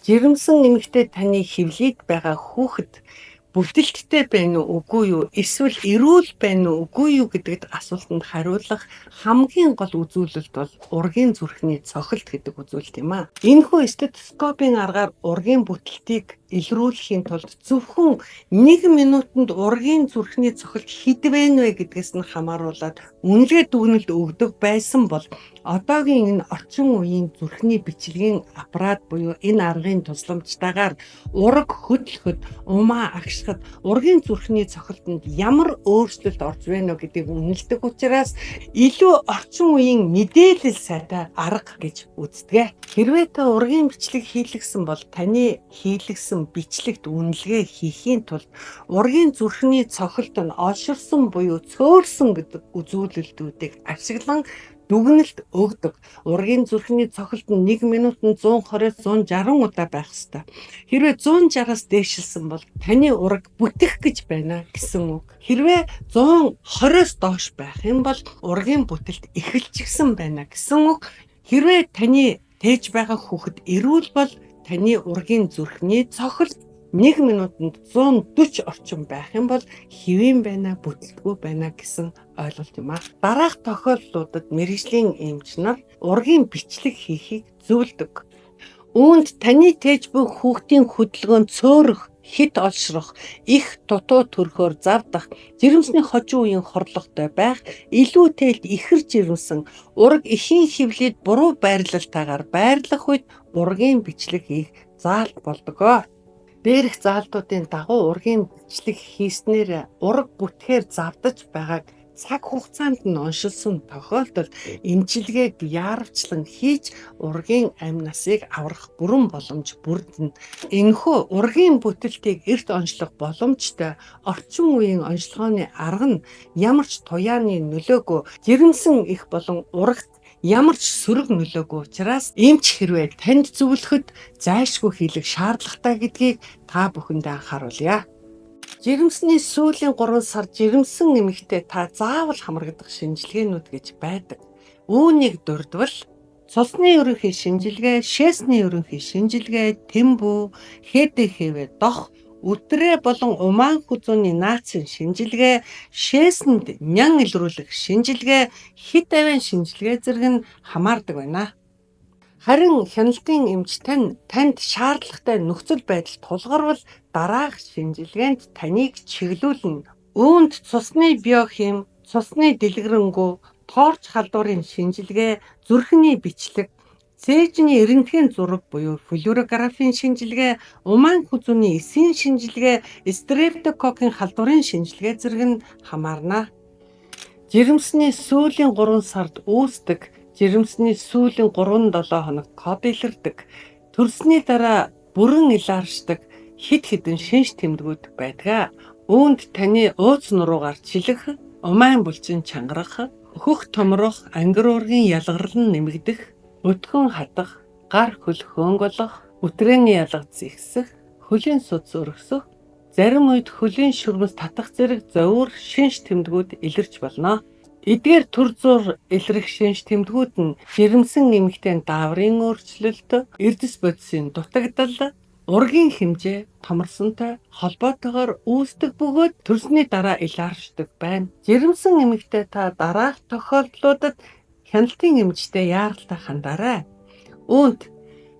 Жирэмсэн эмэгтэй таны хэвлийд байгаа хүүхэд бүдэлттэй байна уу үгүй юу? Эсвэл эрүүл байна уу үгүй юу гэдэгт асуултанд хариулах хамгийн гол үзүүлэлт бол ургийн зүрхний цохилт гэдэг үзүүлэлт юм аа. Энэхүү стетоскопын аргаар ургийн бүтэлтийг илрүүлэхийн тулд зөвхөн 1 минутанд ургийн зүрхний цохилт хэдвэн вэ гэдгээс нь хамааруулаад үнэлгээ дүгнэлт өгдөг байсан бол одоогийн энэ орчин үеийн зүрхний бичлэгийн аппарат буюу энэ аргын тусламжтайгаар ураг хөдлөхөд, умаа агшихад ургийн зүрхний цохилтонд ямар өөрчлөлт орж байна вэ гэдгийг үнэлдэг учраас илүү орчин үеийн мэдээлэл сайтай арга гэж үздэг. Хэрвээ та ургийн бичлэг хийлгэсэн бол таны хийлгэсэн бичлэгт үнэлгээ хийхийн тулд ургийн зүрхний цохилт нь олширсан буюу цөөрсөн гэдэг үзүүлэлтүүдийг ашиглан дүгнэлт өгдөг. Ургийн зүрхний цохилт нь 1 минутанд 120-с 160 удаа байх ёстой. Хэрвээ 160-аас дээшилсэн бол таны ураг бүтэх гэж байна гэсэн үг. Хэрвээ 120-с доош байх юм бол ургийн бүтэлт эхэлчихсэн байна гэсэн үг. Хэрвээ таны тээж байгаа хүүхэд эрүүл бол таны ургийн зүрхний цохилт 1 минутанд 140 орчим байх юм бол хэвэн байна, бүтэлгүй байна гэсэн ойлголт юм аа. Дараах тохиолдлуудад мэргэжлийн эмч нар ургийн бичлэг хийхийг зөвлөдөг. Үүнд таны тээж буй хүүхдийн хөдөлгөөнд цөөрөх, хит олшрох, их дутуу төрхөөр завдах, жирэмсний хожим үеийн хорлоготой байх, илүү тээлд ихэр жирэмсэн, ураг эхийн хөвлөд буруу байрлалтайгаар байрлах үед ургийн бичлэг хийх заалт болдгоо. Дээрх заалтуудын дагуу ургийн бичлэг хийснээр ураг бүтгэхээр завдаж байгааг цаг хугацаанд нь оншилсан тохиолдолд эмчилгээг яарвчлан хийж ургийн амь насыг аврах бүрэн боломж бүрдэнэ. Энэхүү ургийн бүтэлтийг эрт онцлох боломжтой орчин үеийн онцлогооны арга нь ямар ч туяаны нөлөөгүй жирэмсэн их болон урагт ямар ч сөрөг нөлөөгүй учраас эмч хэрвээ танд зөвлөхөд зайлшгүй хийлэх шаардлагатай гэдгийг та бүхэндээ анхааруулъя. Жирэмсний сүүлийн 3 сар жирэмсэн эмэгтэй та заавал хамрагдах шинжилгээнүүд гэж байдаг. Үүнийг дурдвал цусны ерөнхий шинжилгээ, шээсний ерөнхий шинжилгээ, тэмбүү, ХДХВ дох, үтрээ болон умаан хүзүүний наацын шинжилгээ, шээсэнд нян илрүүлэх шинжилгээ, хит авийн шинжилгээ зэрэг нь хамаардаг байна. Харин хяналтын эмч танд шаардлагатай нөхцөл байдал тулгарвал дараах шинжилгээнд таныг чиглүүлнэ. Үүнд цусны биохим, цусны дэлгэрэнгүй, тоорч халдварын шинжилгээ, зүрхний бичлэг, цээжний рентген зураг буюу флюорографийн шинжилгээ, умаан хүзүүний эсийн шинжилгээ, стрептококкын халдварын шинжилгээ зэрэг нь хамаарна. Жирэмсний сүүлийн 3 сард үүсдэг жирэмсний сүүлийн 3-7 хоног код илэрдэг. Төрсний дараа бүрэн илааршдаг хид хідэн шинж тэмдгүүд байдаг. Үүнд таны ууц нуруугаар чилэх, умаан булчин чангарах, хөх томрох, ангир уургийн ялгарл нь нэмэгдэх, өтгөн хатах, гар хөл хөөнгөлөх, өтрээний ялга зэгсэх, хөлийн суц өргөсөх, зарим үед хөлийн шүрмэс татах зэрэг зовир шинж тэмдгүүд илэрч болно. Эдгээр төр зур илрэх шинж тэмдгүүд нь жирэмсэн эмэгтэй дааврын өөрчлөлт, эрдэс бодисын дутагдал, ургийн хэмжээ, томорсонтой холбоотойгоор үүсдэг бөгөөд төрсний дараа илааршдаг байна. Жирэмсэн эмэгтэй та дараах тохиолдлуудад хяналтын эмчтэй яаралтай хандаарай. Үүнд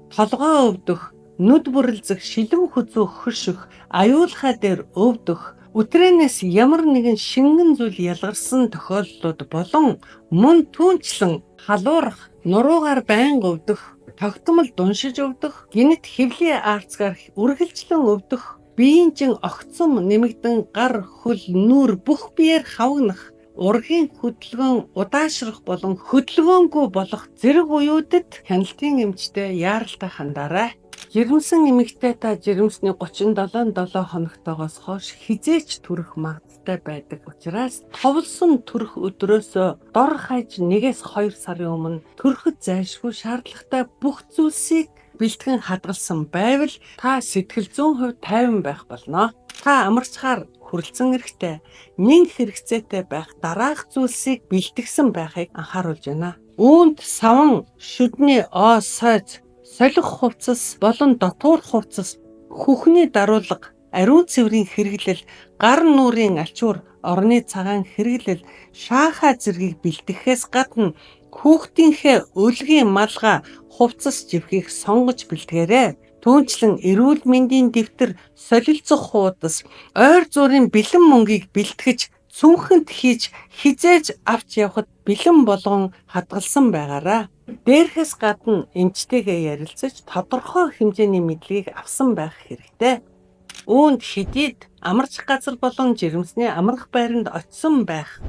толгоо өвдөх, нүд бүрэлзэх, шилэн хүзүү хөшөх, аюулхай дээр өвдөх, үтрээнээс ямар нэгэн шингэн зүйл ялгарсан тохиолдлууд болон мөн түүнчлэн халуурах, нуруугаар байнга өвдөх, тогтмол дуншиж өвдөх, гинэт хэвлийн аарцгаар үргэлжлэн өвдөх, биеийн огцом нэмэгдэн гар, хөл, нүүр бүх биеэр хавгнах, ургийн хөдөлгөөн удаашрах болон хөдөлгөөнгүй болох зэрэг үеүүдэд хяналтын эмчтэй яаралтай хандаарай. Жирэмсэн эмэгтэй та жирэмсний 37-7 хоногтойгоос хойш хизээч төрөх магадaltaй байдаг учраас товлсон төрөх өдрөөсөө дор хаяж 1-2 сарын өмнө төрөхөд зайлшгүй шаардлагатай бүх зүйлсийг бэлтгэн хадгалсан байвал та сэтгэл зүйн хувьд тайван байх болно. Та амарчхаар хүрэлцэн эрэхтэй, нэг хэрэгцээтэй байх дараах зүйлсийг бэлтгэсэн байхыг анхааруулж байна. Үүнд саван, шүдний оо сойц, солих хувцас болон дотуурх хувцас, хүхний даруулга, ариун цэврийн хэрэглэл, гар нүрийн ачуур, орны цагаан хэрэглэл, шаахаа зэргийг бэлтгэхээс гадна хүүхдийнхээ өлгийн малгай хувцас живхийг сонгож бэлтгээрэй. Түүнчлэн эрүүл мэндийн дэвтэр, солилцох хуудас, ойр зуурын бэлэн мөнгийг бэлтгэж цүнхэнд хийж хизээж авч явахад бэлэн болгон хадгалсан байгаарай. Дээрхээс гадна эмчтэйгээ ярилцаж тодорхой хэмжээний мэдлэгийг авсан байх хэрэгтэй. Үүнд шидийд амарч газар болон жирэмсний амрах байранд очисон байх.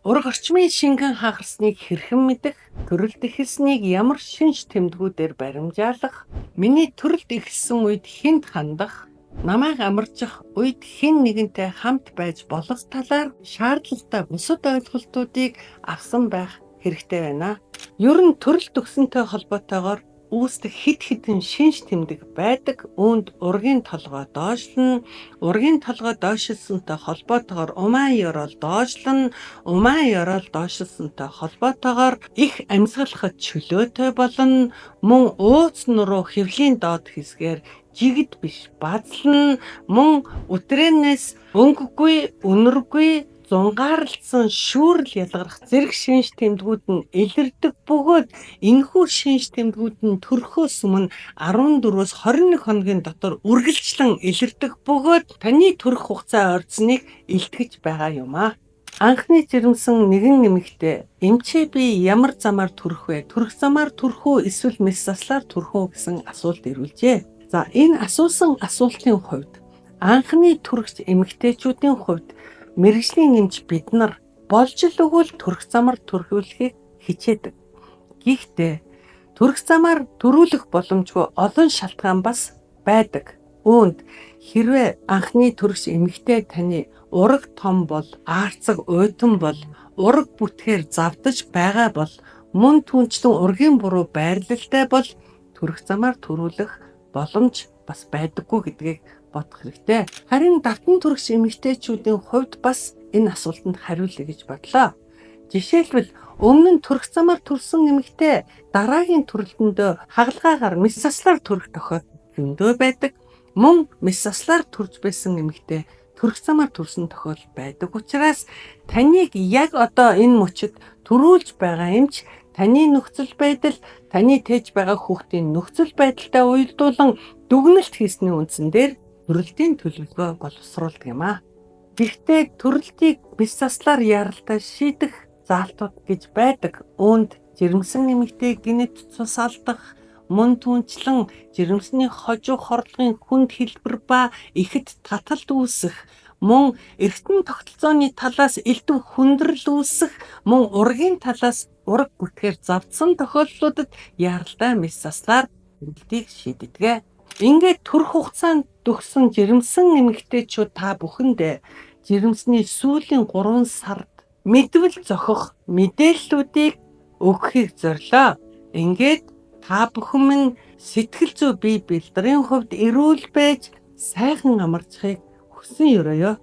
Ураг орчмын шингэн хаграсныг хэрхэн мэдэх, төрөлд эхэлснийг ямар шинж тэмдгүүдээр баримжаалах, миний төрөлд эхэлсэн үед хэнд хандах, намайг амарчих үед хэн нэгэнтэй хамт байж болох талаар шаардлагатай бусад ойлголтуудыг авсан байх хэрэгтэй байна. Ер нь төрөл төгсөнтэй холбоотойгоор үүсдэг хэд хэдэн шинж тэмдэг байдаг. Үүнд ургийн толгой доошлно, ургийн толгой доошлсонтой холбоотойгоор умаан ёроол доошлно, умаан ёроол доошлсонтой холбоотойгоор их амьсгалахад чөлөөтэй болно, мөн ууц нуруу хэвлийн доод хэсгээр жигд биш базлна, мөн үтрээнээс өнгөгүй, үнэргүй, зунгаарлсан шүүрэл ялгарах зэрэг шинж тэмдгүүд нь илэрдэг бөгөөд энэхүү шинж тэмдгүүд нь төрөхөөс өмнө 14-өөс 21 хоногийн дотор үргэлжлэн илэрдэг бөгөөд таны төрөх хугацаа орцныг илтгэж байгаа юм а. Анхны жирэмсэн нэгэн эмэгтэй эмчээ би ямар замаар төрөх вэ? Төрөх замаар төрөх үү эсвэл мэс заслаар төрөх үү гэсэн асуулт ирүүлжээ. За энэ асуусан асуултын хувьд анхны төрөгч эмэгтэйчүүдийн хувьд мэргэжлийн эмч бид нар болж л өгвөл төрөх замаар төрүүлэхийг хичээдэг. Гэхдээ төрөх замаар төрүүлэх боломжгүй олон шалтгаан бас байдаг. Үүнд хэрвээ анхны төрөгч эмэгтэй таны ураг том бол, аарцаг уйтан бол, ураг бүтгээр завдаж байгаа бол, мөн түнчлэн ургийн буруу байрлалтай бол төрөх замаар төрүүлэх боломж бас байдаггүй гэдгийг бодох хэрэгтэй. Харин давтан төрөгч эмэгтэйчүүдийн хувьд бас энэ асуултанд хариулъя гэж бодлоо. Жишээлбэл өмнө нь төрөх замаар төрсэн эмэгтэй дараагийн төрөлтөндөө хагалгаагаар мэс заслаар төрөх тохиолдол зөндөө байдаг. Мөн мэс заслаар төрж байсан эмэгтэй төрөх замаар төрсэн тохиолдол байдаг. Учираас таныг яг одоо энэ мөчид төрүүлж байгаа эмч таны нөхцөл байдал, таны тээж байгаа хүүхдийн нөхцөл байдалтай уялдуулан дүгнэлт хийсний үндсэн дээр төрөлтийн төлөвлөгөө боловсруулдаг юм а. Гэхдээ төрөлтийг мэс заслаар яралтай шийдэх заалтууд гэж байдаг. Үүнд жирэмсэн эмэгтэй гинэт цус алдах, мөн түнчлэн жирэмсний хожуу хордлогын хүнд хэлбэр ба ихэд таталт үүсэх, мөн эргэтэн тогтолцооны талаас элдв хүндрэл үүсэх, мөн ургийн талаас ураг бүтгээр завдсан тохиолдлуудад яралтай мэс заслаар төрөлтийг шийддэг. Ингээд төрөх хугацаанд төгсөн жирэмсэн эмэгтэйчүүд та бүхэндээ жирэмсний сүүлийн 3 сард мэдвэл зохих мэдээллүүдийг өгөхийг зорилоо. Ингээд та бүхэн минь сэтгэл зүй бие бэлтрийн хувьд эрүүл байж сайхан амарчхыг хүсэн өрөөё.